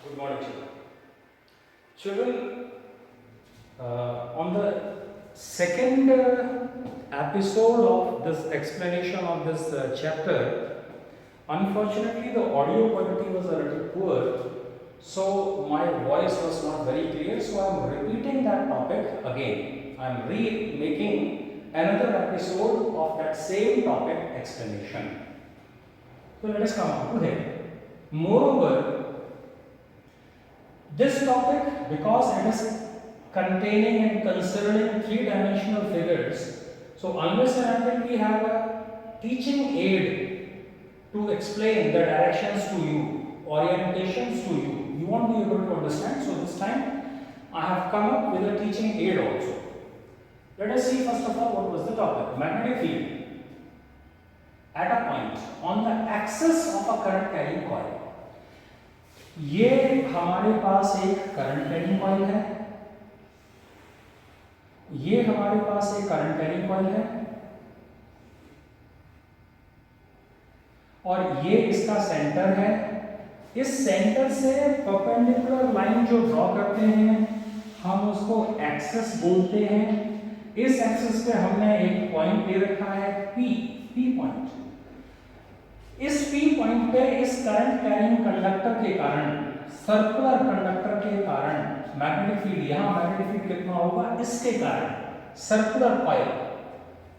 Good morning, children. Children, on the second episode of this explanation of this chapter, unfortunately the audio quality was a little poor, so my voice was not very clear, so I am repeating that topic again. I am making another episode of that same topic explanation. So let us come on to here. Moreover, this topic, because it is containing and concerning three-dimensional figures, so unless and until we have a teaching aid to explain the directions to you, orientations to you, you won't be able to understand. So this time I have come up with a teaching aid also. Let us see first of all what was the topic. Magnetic field at a point on the axis of a current carrying coil. ये हमारे पास एक current carrying coil है, ये हमारे पास एक current carrying coil है और ये इसका सेंटर है। इस सेंटर से परपेंडिकुलर लाइन जो ड्रॉ करते हैं हम उसको एक्सिस बोलते हैं। इस एक्सिस पे हमने एक पॉइंट दे रखा है पी पॉइंट। इस P पॉइंट पे इस करंट कैरिंग कंडक्टर के कारण, सर्कुलर कंडक्टर के कारण मैग्नेटिक फील्ड, यहां मैग्नेटिक फील्ड कितना होगा, इसके कारण सर्कुलर कॉइल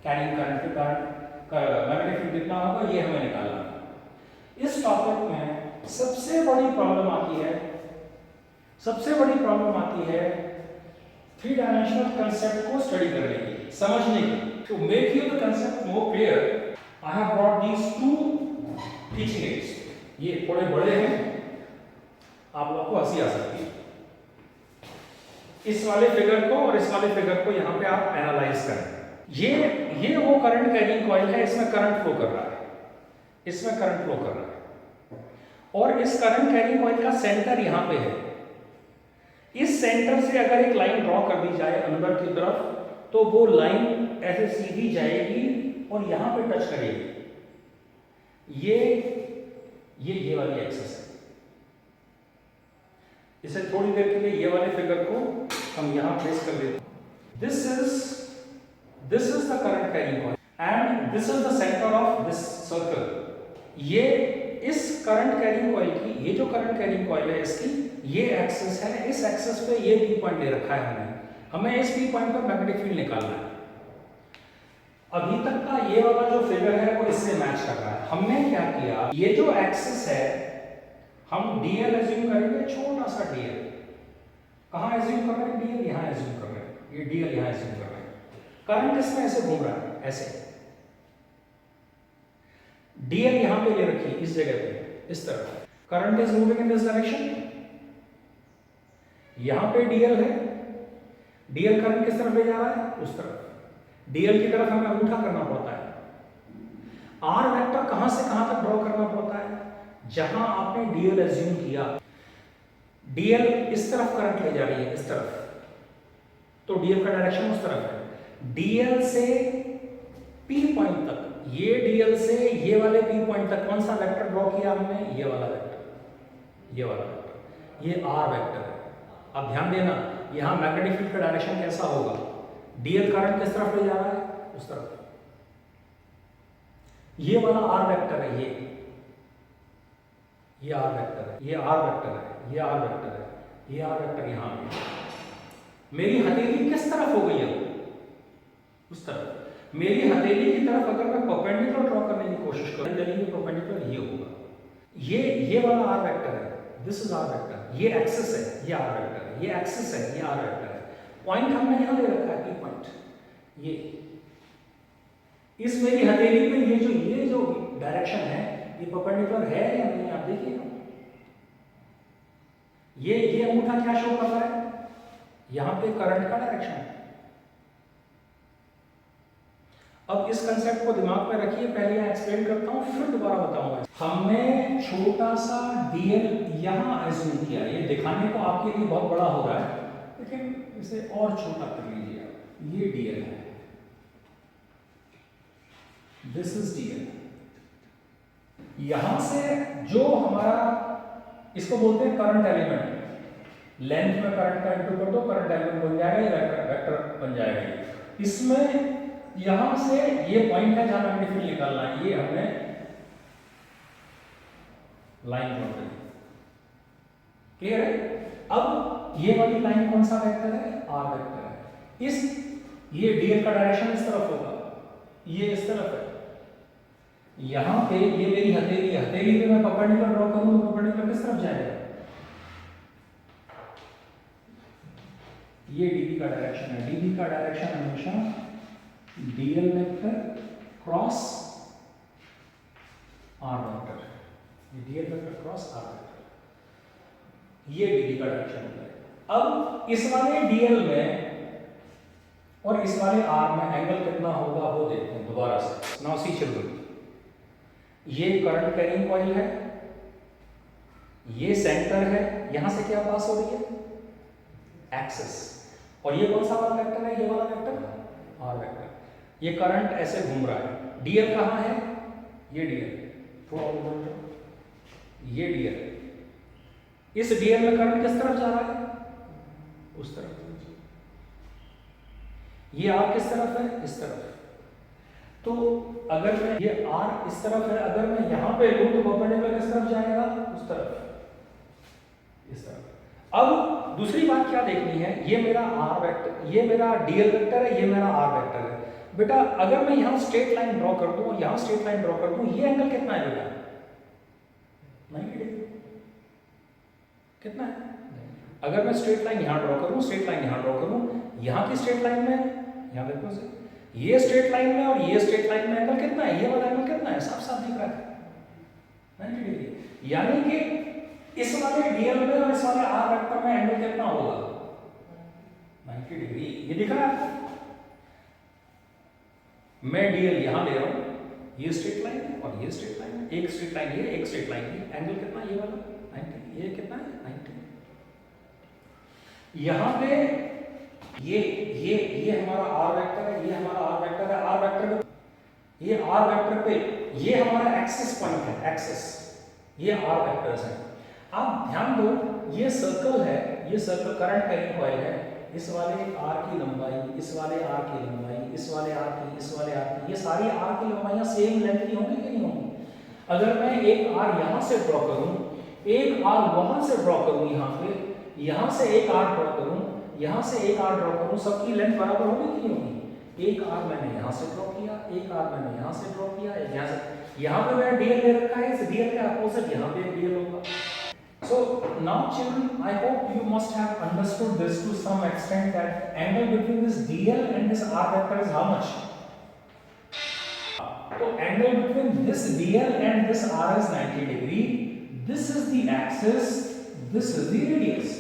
कैरिंग करंट के कारण मैग्नेटिक फील्ड कितना होगा, ये हमें निकालना है। इस टॉपिक में सबसे बड़ी प्रॉब्लम आती है थ्री डायमेंशनल कंसेप्ट को स्टडी करने की, समझने की। To make you the concept more clear, I have brought these two teaching aids. ये थोड़े बड़े हैं, आप लोग को हंसी आ सकती है। इस वाले फिगर को और इस वाले फिगर को यहां पे आप एनालाइज करें। ये वो करंट कैरिंग कॉइल है, इसमें करंट फ्लो कर रहा है, और इस करंट कैरिंग कॉइल का सेंटर यहां पे है। इस सेंटर से अगर एक लाइन ड्रॉ कर दी जाए अंदर की तरफ, तो वो लाइन ऐसे सीधी जाएगी और यहां पे टच करेगी। ये वाली एक्सिस है। इसे थोड़ी देर के लिए ये वाले फिगर को हम यहां प्लेस कर देते हैं। This is the current carrying coil and this is the centre of this circle. ये इस करंट कैरिंग कॉइल की, ये जो करंट कैरिंग कॉइल है इसकी ये एक्सिस है। इस एक्सिस पे ये पी पॉइंट ले रखा है हमें इस पी पॉइंट पर मैग्नेटिक फील्ड निकालना है। अभी तक का ये वाला जो फिगर है वो इससे मैच कर रहा है। हमने क्या किया, ये जो एक्सिस है हम डीएल एज्यूम करेंगे, छोटा सा डीएल। कहां एज्यूम कर रहे हैं, डीएल यहां एज्यूम कर रहे हैं, ये डीएल यहां एज्यूम कर रहे हैं। करंट इसमें ऐसे घूम रहा है, ऐसे डीएल यहां पे ले रखी है, इस जगह पे, इस तरफ। Current is moving in this direction. यहां पे डीएल है, डीएल करंट किस तरफ ले जा रहा है, उस तरफ। डीएल की तरफ हमें अंगूठा करना पड़ता है। आर वेक्टर कहां से कहां तक ड्रॉ करना पड़ता है, जहां आपने डीएल एज्यूम किया। डीएल इस तरफ करंट ले जा रही है, इस तरफ, तो डीएल का डायरेक्शन उस तरफ है। डीएल से पी पॉइंट तक, ये डीएल से ये वाले पी पॉइंट तक कौन सा वेक्टर ड्रॉ किया हमने, ये वाला वेक्टर, ये आर वेक्टर है। अब ध्यान देना, यहां मैग्नेटिक फील्ड का डायरेक्शन कैसा होगा, डीएल करंट किस तरफ ले जा रहा है, उस तरफ। ये वाला आर वेक्टर है, ये आर वेक्टर है, ये आर वेक्टर है, ये आर वेक्टर है, ये आर वेक्टर यहां है। मेरी हथेली किस तरफ हो गई है, उस तरफ। मेरी हथेली की तरफ अगर मैं परपेंडिकुलर ड्रॉ करने की कोशिश करूं, परपेंडिकुलर ये होगा। ये वाला आर वेक्टर है, दिस इज आर वेक्टर। ये एक्सिस है, ये आर वेक्टर है, ये एक्सिस है, ये आर वेक्टर है। पॉइंट हमने यहां ले रखा है, पी पॉइंट। ये इस मेरी हथेली पे ये जो डायरेक्शन है, ये परपेंडिकुलर है या नहीं, आप देखिए। ये अंगूठा क्या शो कर रहा है, यहां पे करंट का डायरेक्शन है। अब इस कंसेप्ट को दिमाग में रखिए, पहले मैं एक्सप्लेन करता हूं, फिर दोबारा बताऊंगा। हमने छोटा सा डीएल यहां एज्यूम किया। ये दिखाने को आपके लिए बहुत बड़ा हो रहा है, लेकिन इसे और छोटा कर लीजिए। ये डीएल है, दिस इज डीएल। यहां से जो हमारा इसको बोलते हैं करंट एलिमेंट। लेंथ में करंट का इंटू कर दो, करंट एलिमेंट बन जाएगा, ये वेक्टर बन जाएगा। इसमें यहां से ये पॉइंट है जहां मैग्नेटिक फील्ड निकालना है, ये हमने लाइन ड्रॉ कर दी। क्लियर है? अब ये वाली लाइन कौन सा वेक्टर है? आर वेक्टर है। ये डीएल का डायरेक्शन इस तरफ होगा, ये इस तरफ है। यहां पे ये मेरी हथेली है, हथेली पे मैं परपेंडिकुलर ड्रॉ करूं तो परपेंडिकुलर किस तरफ जाएगा? ये डीबी का डायरेक्शन है। डीबी का डायरेक्शन हमेशा DL vector cross R vector, ये DL vector cross R vector, ये डीबी का डायरेक्शन होता है। अब इस वाले डीएल में और इस वाले आर में एंगल कितना होगा वो देखते हैं दोबारा से। नाउ सी चिल्ड्रन, ये करंट कैरिंग कॉइल है, ये सेंटर है, यहां से क्या पास हो रही है? एक्सिस। और ये कौन सा वाला वेक्टर है? ये वाला वेक्टर आर वेक्टर। ये करंट ऐसे घूम रहा है। डीएल कहां है? ये डीएल, थोड़ा और ये डीएल। इस डीएल में करंट किस तरफ जा रहा है? उस तरफ। ये आर किस तरफ है? इस तरफ। तो अगर मैं ये आर इस तरफ है, अगर मैं यहां पे लूं तो परपेंडिकुलर किस तरफ जाएगा? उस तरफ, इस तरफ। अब दूसरी बात क्या देखनी है, ये मेरा आर वेक्टर, ये मेरा डीएल वेक्टर है, ये मेरा आर वेक्टर है। बेटा अगर मैं यहां स्ट्रेट लाइन ड्रॉ कर दूं और यहां स्ट्रेट लाइन ड्रॉ कर दूं, ये एंगल कितना है बेटा? 90 डिग्री। कितना है? अगर मैं स्ट्रेट लाइन यहां ड्रॉ करूं, स्ट्रेट लाइन यहां ड्रॉ करूं, यहां की स्ट्रेट लाइन में, यहां देखो से ये स्ट्रेट लाइन में और ये स्ट्रेट लाइन में एंगल कितना है? ये वाला एंगल कितना है? साफ साफ दिख रहा है 90 डिग्री। यानी कि इस वाले डीएल में और इस वाले आर वेक्टर में एंगल कितना होगा? 90 डिग्री। ये दिख रहा है आपको? मैं डीएल यहां ले रहा हूं, ये स्ट्रेट लाइन है और ये स्ट्रेट लाइन है, एक स्ट्रेट लाइन ये, एक स्ट्रेट लाइन ये, एंगल कितना? ये वाला 90, ये कितना है? 90। यहां पे ये हमारा आर वेक्टर है, ये हमारा आर वेक्टर है। आर वेक्टर पे, ये आर वेक्टर पे ये हमारा एक्सिस पॉइंट है, एक्सिस, ये आर वेक्टर्स हैं। आप ध्यान दो, ये सर्कल है, ये सर्कल करंट कैरिंग कॉइल है। इस वाले आर की लंबाई, इस वाले आर की लंबाई, इस वाले आर की, इस वाले आर की, ये सारी आर की लंबाइयां सेम लेंथ की होंगी कि नहीं होंगी? अगर मैं एक आर यहां से ड्रॉ करूं, एक आर वहां से ड्रॉ करूं, यहां से एक आर ड्रॉ करूं, यहां से एक आर ड्रॉ करूं, सबकी लेंथ बराबर होगी कि नहीं होगी? एक आर मैंने यहां से ड्रॉ किया, एक आर मैंने यहां से ड्रॉ किया, एक यहां से, यहां पे मैंने डीएल ले रखा है, इस डीएल के अपोजिट यहां पे डीएल होगा। So now children, I hope you must have understood this to some extent, that angle between this DL and this R vector is how much? So angle between this DL and this R is 90 degree. This is the axis, this is the radius.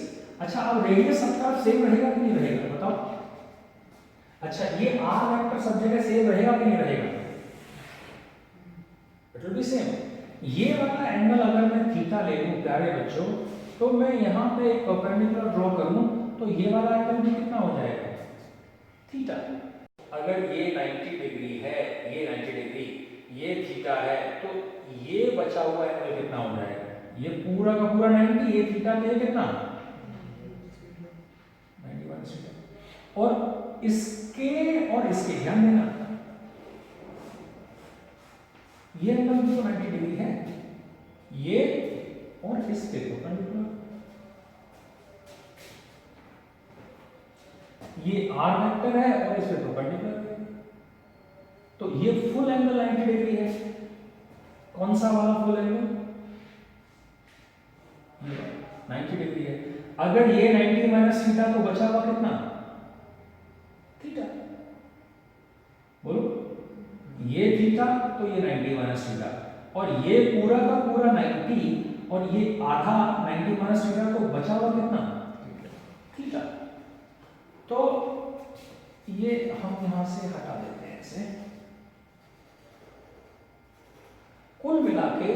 अच्छा, अब radius सब तरफ same रहेगा कि नहीं रहेगा? बताओ। अच्छा, ये R वेक्टर सब जगह सेम रहेगा कि नहीं रहेगा? It will be same. ये वाला एंगल अगर मैं थीटा ले लूं प्यारे बच्चों, तो मैं यहाँ पे एक परपेंडिकुलर ड्रॉ करूं तो ये वाला एंगल भी कितना हो जाएगा? थीटा। अगर ये 90 डिग्री है, ये 90 डिग्री, ये थीटा है, तो ये बचा हुआ एंगल कितना हो जाएगा? ये पूरा का पूरा 90, ये थीटा पे कितना? 91 और इसके और इसके ध्यान देना, ये एंगल भी 90 डिग्री है, ये और इसके परपेंडिकुलर, ये आर वेक्टर है और इसके परपेंडिकुलर है, तो ये फुल एंगल 90 डिग्री है। कौन सा वाला फुल एंगल? 90 डिग्री है। अगर ये 90 माइनस थीटा तो बचा हुआ कितना? थीटा। बोलो, ये थीटा तो ये 90 माइनस थीटा, और ये पूरा का पूरा 90 और ये आधा 90 माइनस थीटा, तो बचा हुआ कितना? थीटा। तो ये हम यहां से हटा देते हैं इसे। कुल मिला के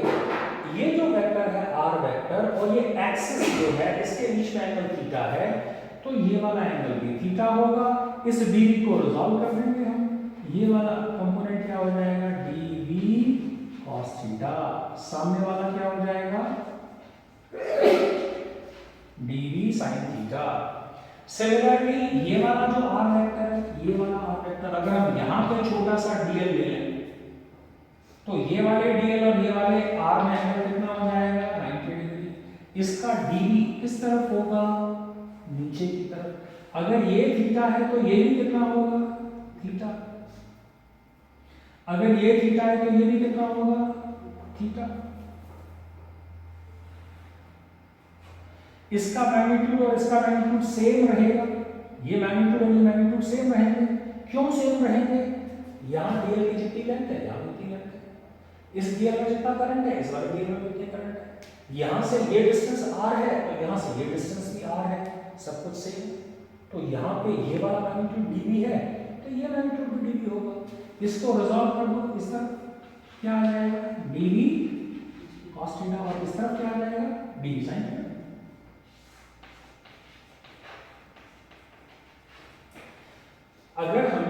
ये जो वेक्टर है आर वेक्टर और ये एक्सिस जो है इसके बीच में एंगल थीटा है, तो ये वाला एंगल भी थीटा होगा। इस dv को रिजॉल्व कर देंगे हम, ये वाला कंपोनेंट क्या हो जाएगा? dv cos theta. सामने वाला क्या हो जाएगा? dv sin theta. सिमिलरली ये वाला जो r वेक्टर है, ये वाला r वेक्टर अगर हम यहाँ पे छोटा सा dl ले लें तो ये वाले dl और ये वाले r में एंगल कितना हो जाएगा 90 डिग्री। इसका dv किस तरफ होगा, नीचे की तरफ। अगर ये थीटा है तो ये भी कितना होगा थीटा, अगर ये थीटा है तो ये भी कितना होगा थीटा। इसका मैग्नीट्यूड और इसका मैग्नीट्यूड सेम रहेगा, ये मैग्नीट्यूड और ये मैग्नीट्यूड सेम रहेंगे। क्यों सेम रहेंगे, यहाँ डीएल की जितनी लेंथ है यहाँ उतनी लेंथ है, इस डीएल में जितना करंट है इस वाले डीएल में उतनी करंट है। यहाँ से ये डिस्टेंस r है तो यहाँ से ये डिस्टेंस भी r है, सब कुछ सेम। तो यहाँ पे ये वाला मैग्नीट्यूड dv है तो ये मैग्नीट्यूड भी dv होगा। इसको रिजॉल्व कर दो, इस तरफ क्या आ जाएगा dv cos थीटा और इस तरफ क्या आ जाएगा dv sin थीटा। अगर हम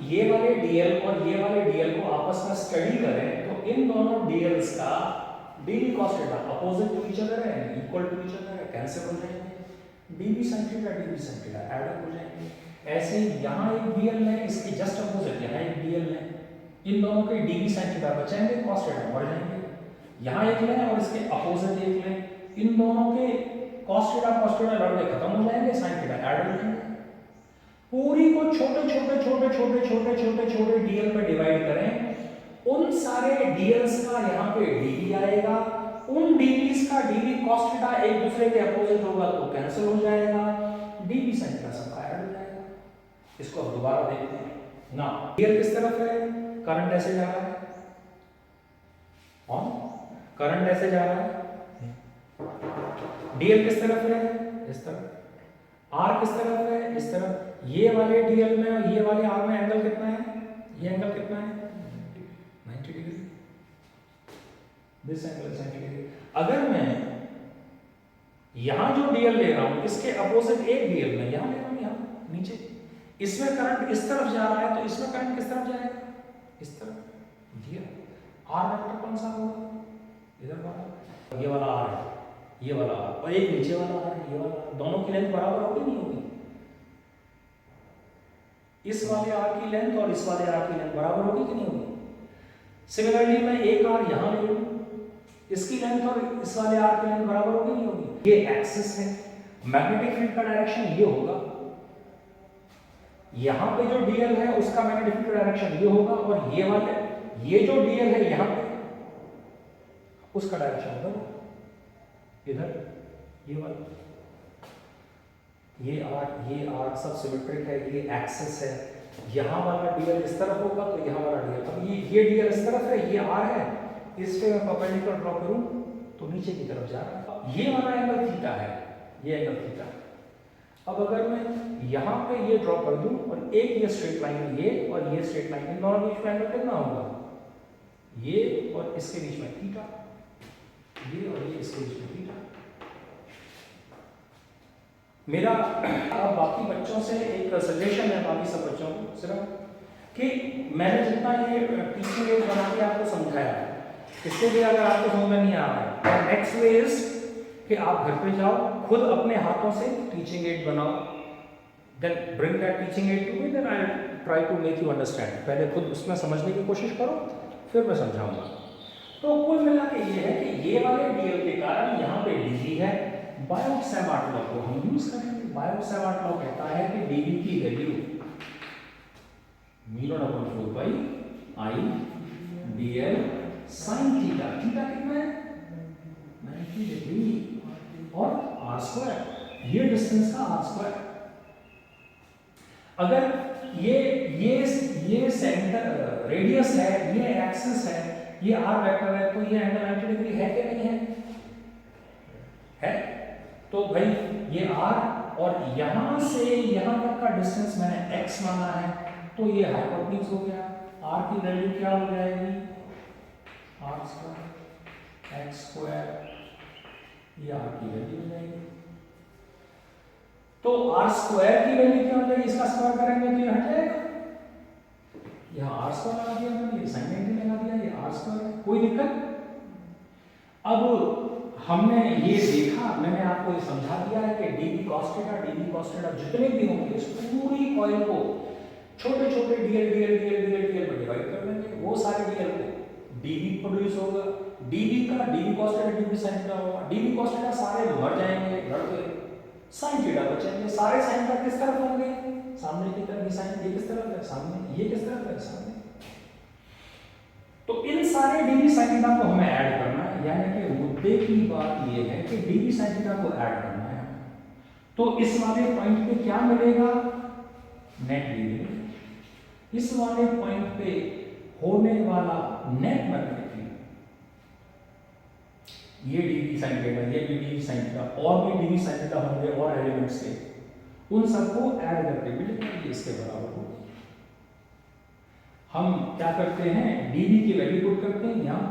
ये वाले dl और ये वाले dl को आपस में स्टडी करें तो इन दोनों dl's का dv cos theta opposite to each other है, इक्वल टू ईच अदर है, कैंसिल हो जाएंगे। dv sin theta add up हो जाएंगे। ऐसे ही यहाँ एक dl है, इसके जस्ट अपोजिट यहाँ एक dl है, इन दोनों के dv sin थीटा बचाएंगे, cos थीटा बढ़ जाएंगे। यहाँ एक लें और इसके अपोजिट एक लें, इन दोनों के cos थीटा लड़के खत्म हो जाएंगे, sin थीटा ऐड हो जाएंगे। पूरी को छोटे छोटे dl में डिवाइड करें, उन सारे dl's का यहाँ पे dv आएगा, उन dv's का dv cos थीटा एक दूसरे के अपोजिट होगा तो कैंसिल हो जाएगा, dv sin थीटा सबका ऐड हो जाएगा। इसको अब दोबारा देखते हैं ना। dl किस तरफ है, करंट ऐसे जा रहा है और करंट ऐसे जा रहा है। dl किस तरफ है, इस तरफ। r किस तरफ है, इस तरफ। ये वाले dl में और ये वाले r में एंगल कितना है, ये एंगल कितना है 90 degree. This angle is 90 degree. अगर मैं यहां जो dl ले रहा हूं इसके अपोजिट एक dl में यहां ले रहा हूं, यहां नीचे, इसमें करंट इस तरफ जा रहा है तो इसमें करंट किस तरफ जाएगा, इस तरफ। ये r वेक्टर कौन सा होगा, इधर वाला, ये वाला r है, ये वाला r और एक नीचे वाला r है, ये वाला। दोनों की लेंथ बराबर होगी नहीं होगी, इस वाले r की लेंथ और इस वाले r की लेंथ बराबर होगी कि नहीं होगी। सिमिलरली मैं एक r यहां ले लूं, इसकी लेंथ और इस वाले r की लेंथ बराबर होगी नहीं होगी। ये एक्सिस है, मैग्नेटिक फील्ड का डायरेक्शन ये होगा, यहां पे जो dl है उसका मैग्नेटिक फील्ड का डायरेक्शन ये होगा, और ये वाले ये जो dl है यहां पे उसका डायरेक्शन होगा इधर, ये वाला। ये r सब सिमेट्रिक है, ये एक्सिस है। यहाँ वाला dl इस तरफ होगा तो यहाँ वाला dl, अब ये dl इस तरफ है, ये r है, इस पे मैं परपेंडिकुलर ड्रॉ करूं तो नीचे की तरफ जा रहा है। ये वाला एंगल थीटा है, ये एंगल थीटा। अब अगर मैं यहाँ पे ये ड्रॉ कर दूं और एक ये स्ट्रेट लाइन ये और ये स्ट्रेट लाइन, इन दोनों बीच में एंगल कितना होगा, ये और इसके बीच में थीटा, ये और ये इसके बीच में थीटा। मेरा अब बाकी बच्चों से एक सजेशन है, बाकी सब बच्चों को सिर्फ कि मैंने जितना ये टीचिंग एड बना के आपको समझाया, इससे भी अगर आपको समझ में नहीं आ रहा है, नेक्स्ट वे इज कि आप घर पे जाओ, खुद अपने हाथों से टीचिंग एड बनाओ, then bring that teaching aid to me, then I try to make you understand. पहले खुद उसमें समझने की कोशिश करो, फिर मैं समझाऊंगा। तो कुल मिला के ये है कि ये वाले डीएल के कारण यहाँ पे डीवी है। बायोट-सैवर्ट लॉ को हम यूज करेंगे। बायोट-सैवर्ट लॉ कहता है कि डीवी की वैल्यू μ/4 पाई आई डीएल sin थीटा, थीटा कितना है 90 डिग्री, और r स्क्वायर, ये डिस्टेंस का r स्क्वायर। अगर ये सेंटर रेडियस है, ये एक्सिस है, ये r वेक्टर है, तो ये एंगल 90 डिग्री है कि नहीं है, है। तो भाई ये r और यहां से यहां तक का डिस्टेंस मैंने x माना है, तो ये हाइपोटेन्यूज हो गया। r की वैल्यू क्या हो जाएगी, r स्क्वायर x स्क्वायर, ये r की वैल्यू हो जाएगी। तो r स्क्वायर की वैल्यू क्या हो जाएगी, इसका स्क्वायर करेंगे तो ये हट जाएगा, यहाँ r स्क्वायर लगा दिया मैंने, ये sin 90 लगा दिया, ये r स्क्वायर, कोई दिक्कत। अब हमने ये देखा, मैंने आपको ये समझा दिया है कि डीबी cos थीटा जितने भी होंगे इस पूरी कॉइल को छोटे छोटे डीएल में डिवाइड कर देंगे। वो सारे डीएल को डीबी प्रोड्यूस होगा, डीबी का dB cos theta dB sin theta होगा। डीबी cos थीटा सारे मर जाएंगे, लड़के sin थीटा बचेंगे। सारे sin थीटा किस तरफ होंगे? सामने की तरफ। sin ये किस तरफ है? सामने। ये किस तरफ है? सामने। तो इन सारे डीबी sin थीटा को हमें ऐड करना है, यानी कि मुद्दे की बात ये है कि डीबी sin थीटा को ऐड करना है। तो इस वाले पॉइंट पे क्या मिलेगा? Net dB. इस वाले पॉइंट पे होने वाला नेट मैग्नेटिक फील्ड, ये डीबी sin थीटा, ये भी डीबी sin थीटा, और भी डीबी sin थीटा होंगे और एलिमेंट्स के, उन सबको ऐड करके मिलेगा, ये इसके बराबर होगा। हम क्या करते हैं? डीबी की वैल्यू पुट करते हैं यहां,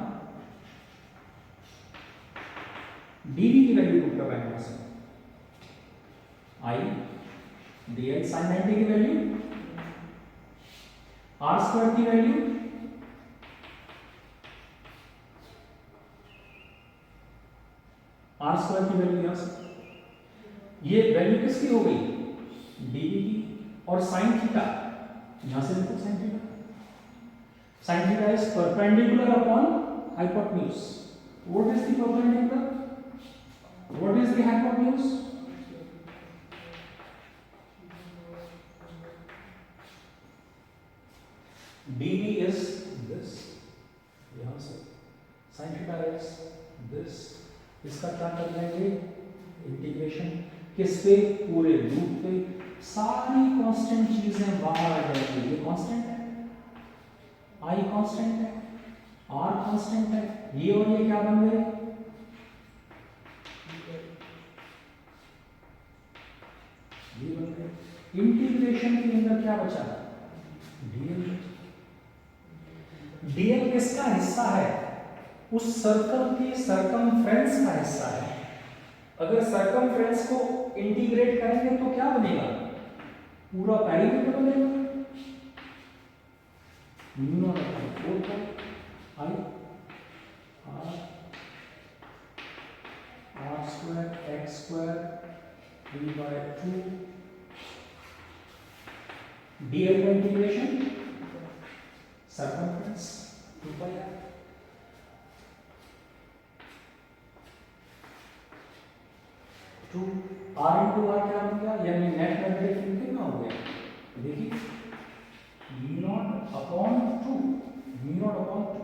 डीबी की वैल्यू पुट कर रहे हैं यहां आई डीएल sin 90 की वैल्यू, आर स्क्वायर की वैल्यू, आर स्क्वायर की वैल्यू यहां से, ये वैल्यू किसकी हो गई? डीबी की। और sin थीटा यहां से लिखो, sin theta, sin theta is perpendicular upon hypotenuse. What is the perpendicular? What is the hypotenuse? dB is this, यहाँ से sin theta is this, इसका क्या कर लेंगे? इंटीग्रेशन किस पे? पूरे लूप पे। सारी कांस्टेंट चीजें बाहर आ जाएंगी। ये कांस्टेंट है, आई कांस्टेंट है, आर कांस्टेंट है, ये और ये क्या बन गए? ये बन गए। इंटीग्रेशन के अंदर क्या बचा? डीएल। डीएल किसका हिस्सा है? उस सर्कल के सर्कमफ्रेंस का हिस्सा है। अगर सर्कमफ्रेंस को इंटीग्रेट करेंगे तो क्या बनेगा? पूरा पेरीमीटर बनेगा। Mu not upon 4 pi I R square x square 3/2 DL का integration circumference 2 pi R. Two R into R क्या हो गया? यानी नेट मैग्नेटिक फील्ड कितना हो गया? देखिए mu not upon 2, mu not upon 2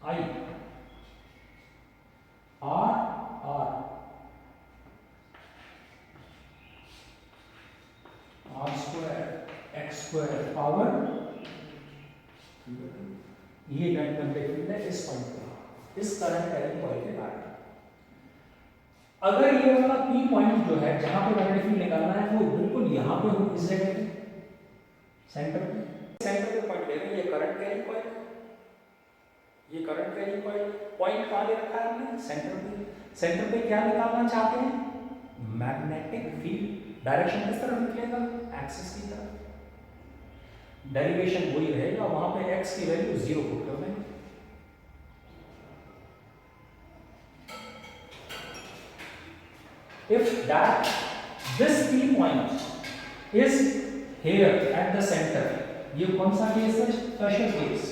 I R R R square x square power, ये नेट मैग्नेटिक फील्ड है इस पॉइंट पे, इस करंट कैरिंग कॉइल के कारण। अगर ये वाला पी पॉइंट जो है जहां पे मैग्नेटिक फील्ड निकालना है वो बिल्कुल यहां पे हो, इस जगह पे सेंटर पे पॉइंट ले रहे हैं। ये करंट कैरिंग कॉइल, ये करंट कैरिंग कॉइल पॉइंट कहां ले रखा है हमने? सेंटर पे। सेंटर पे क्या निकालना चाहते हैं? Magnetic field. डायरेक्शन किस तरफ निकलेगा? एक्सिस की तरफ। डेरिवेशन वही रहेगा, वहां पे एक्स की वैल्यू 0 पुट कर देंगे। If that this P point is here at the center, ये कौन सा केस है? Special case.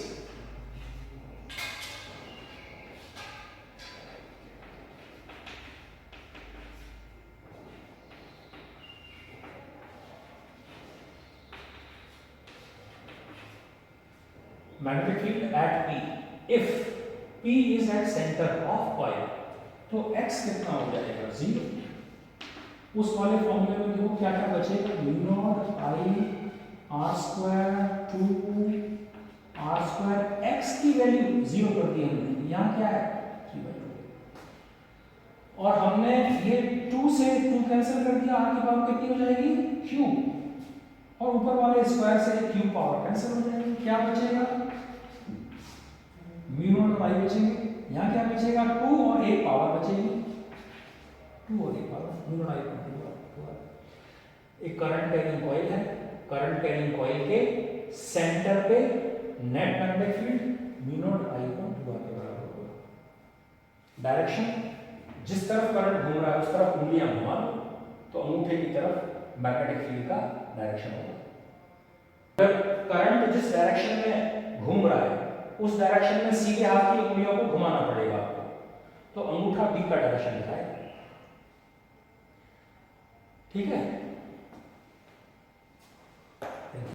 Magnetic field at P, if P is at center of coil, तो x कितना हो जाएगा? 0। उस वाले फॉर्मूले में देखो क्या क्या बचेगा? Mu not I R square 2 R square, x की वैल्यू 0 कर दी हमने, यहाँ क्या है? 3/2। और हमने ये 2 से 2 कैंसिल कर दिया, आर की पावर कितनी हो जाएगी? क्यू। और ऊपर वाले स्क्वायर से क्यू पावर कैंसिल हो जाएगी। क्या बचेगा? म्यू नॉट आई बचेंगे, यहाँ क्या बचेगा? 2 और 1 पावर बचेगी, 2 और 1 पावर, म्यू नॉट आई। एक करंट कैरिंग कॉइल है, करंट कैरिंग कॉइल के सेंटर पे net magnetic field mu not I को 2 के बराबर होगा। डायरेक्शन, जिस तरफ करंट घूम रहा है उस तरफ उंगलियां घुमा दो तो अंगूठे की तरफ मैग्नेटिक फील्ड का डायरेक्शन होगा। अगर करंट जिस डायरेक्शन में घूम रहा है उस डायरेक्शन में सीधे हाथ की उंगलियों को घुमाना पड़ेगा आपको, तो अंगूठा बी का डायरेक्शन दिखाएगा। ठीक है।